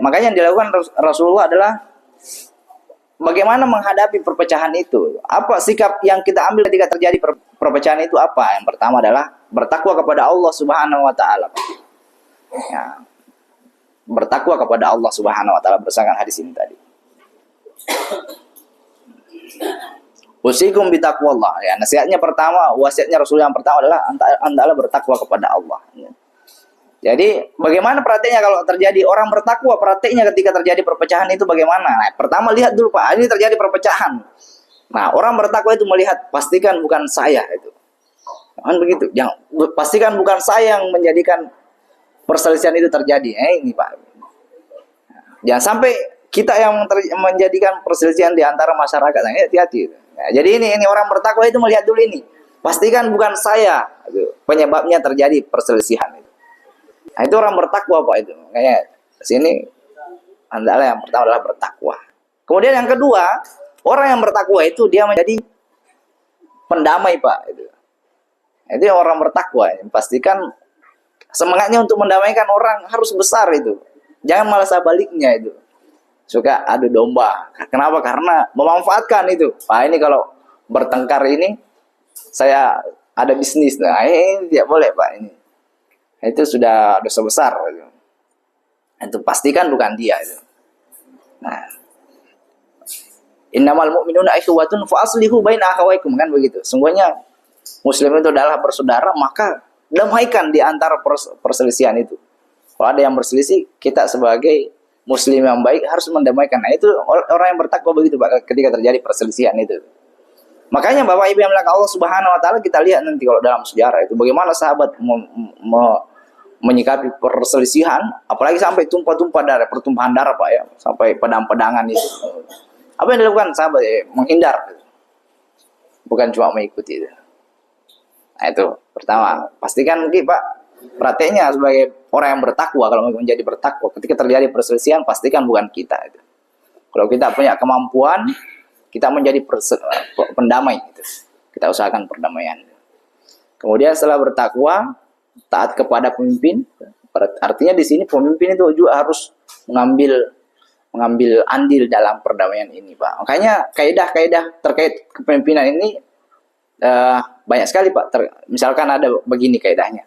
makanya yang dilakukan Rasulullah adalah bagaimana menghadapi perpecahan itu. Apa sikap yang kita ambil ketika terjadi perpecahan itu apa? Yang pertama adalah bertakwa kepada Allah Subhanahu wa taala. Ya. Bertakwa kepada Allah Subhanahu wa taala berdasarkan hadis ini tadi. Usikum bitaqwallah. Ya, nasihatnya pertama, wasiatnya Rasul yang pertama adalah anda bertakwa kepada Allah. Ya. Jadi, bagaimana prakteknya kalau terjadi orang bertakwa, prakteknya ketika terjadi perpecahan itu bagaimana? Nah, pertama lihat dulu Pak, ini terjadi perpecahan. Nah, orang bertakwa itu melihat, pastikan bukan saya itu. Kan begitu. Jangan pastikan bukan saya yang menjadikan perselisihan itu terjadi. Ini Pak. Jangan sampai kita yang menjadikan perselisihan di antara masyarakat. Nah, hati-hati. Nah, jadi ini orang bertakwa itu melihat dulu ini. Pastikan bukan saya penyebabnya terjadi perselisihan itu. Nah, itu orang bertakwa Pak itu. Kayak sini adalah yang pertama adalah bertakwa. Kemudian yang kedua, orang yang bertakwa itu dia menjadi pendamai Pak itu. Itu orang bertakwa. Pastikan semangatnya untuk mendamaikan orang harus besar itu. Jangan malah sebaliknya itu. Suka adu domba. Kenapa? Karena memanfaatkan itu. Pak ini kalau bertengkar ini saya ada bisnis. Nah, ini tidak boleh Pak ini. Itu sudah dosa besar. Itu pastikan bukan dia itu. Nah, innamal mu'minuna ikhwatun fa aslihu baina akhawaykum, kan begitu. Sungguhnya muslim itu adalah bersaudara, maka damaikan di antara perselisihan itu. Kalau ada yang berselisih, kita sebagai muslim yang baik harus mendamaikan. Nah, itu orang yang bertakwa begitu Pak ketika terjadi perselisihan itu. Makanya Bapak Ibu yang melakukan Allah Subhanahu wa taala, kita lihat nanti kalau dalam sejarah itu bagaimana sahabat menyikapi perselisihan, apalagi sampai tumpah-tumpah darah, pertumpahan darah Pak ya, sampai pedang-pedangan itu. Apa yang dilakukan sahabat? Menghindar. Bukan cuma mengikuti itu. Nah, itu pertama, pastikan Pak prakteknya sebagai orang yang bertakwa. Kalau menjadi bertakwa ketika terjadi perselisihan, pastikan bukan kita itu. Kalau kita punya kemampuan, kita menjadi pendamai itu. Kita usahakan perdamaian. Kemudian setelah bertakwa, taat kepada pemimpin. Artinya di sini pemimpin itu juga harus mengambil andil dalam perdamaian ini Pak. Makanya kaidah-kaidah terkait kepemimpinan ini banyak sekali Pak. Misalkan ada begini kaidahnya.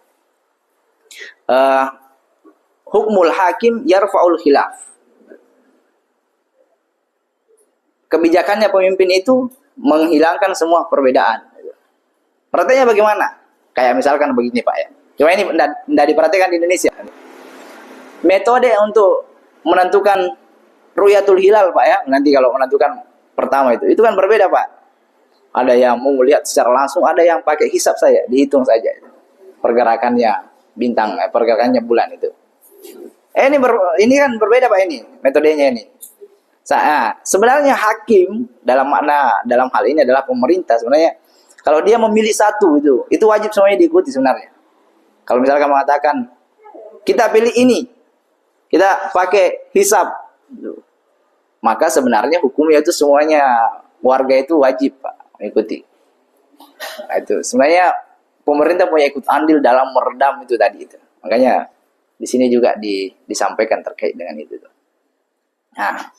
Hukmul hakim yarfa'ul khilaf. Kebijakannya pemimpin itu menghilangkan semua perbedaan. Prakteknya bagaimana? Kayak misalkan begini Pak ya. Cuma ini tidak diperhatikan di Indonesia. Metode untuk menentukan ru'yatul hilal Pak ya. Nanti kalau menentukan pertama itu kan berbeda Pak. Ada yang mau melihat secara langsung, ada yang pakai hisab saja, dihitung saja pergerakannya bintang, pergerakannya bulan itu. Ini kan berbeda Pak ini metodenya ini. Sebenarnya hakim dalam hal ini adalah pemerintah sebenarnya. Kalau dia memilih satu itu wajib semuanya diikuti sebenarnya. Kalau misalkan mengatakan kita pilih ini, kita pakai hisab, maka sebenarnya hukumnya itu semuanya warga itu wajib Pak mengikuti. Nah, itu sebenarnya pemerintah punya ikut andil dalam meredam itu tadi itu. Makanya di sini juga disampaikan terkait dengan itu. Nah,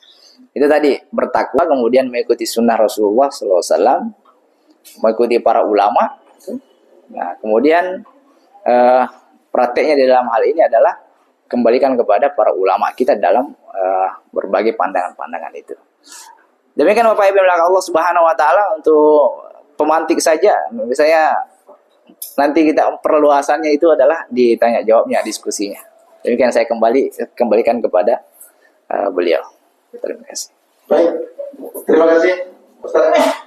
itu tadi bertakwa, kemudian mengikuti sunnah Rasulullah SAW, mengikuti para ulama. Nah, kemudian prakteknya di dalam hal ini adalah kembalikan kepada para ulama kita dalam berbagai pandangan-pandangan itu. Demikian Bapak Ibu yang Allah Subhanahu wa taala, untuk pemantik saja. Misalnya nanti kita perluasannya itu adalah ditanya jawabnya, diskusinya. Demikian saya kembalikan kepada beliau. Terima kasih. Baik. Terima kasih Ustaz.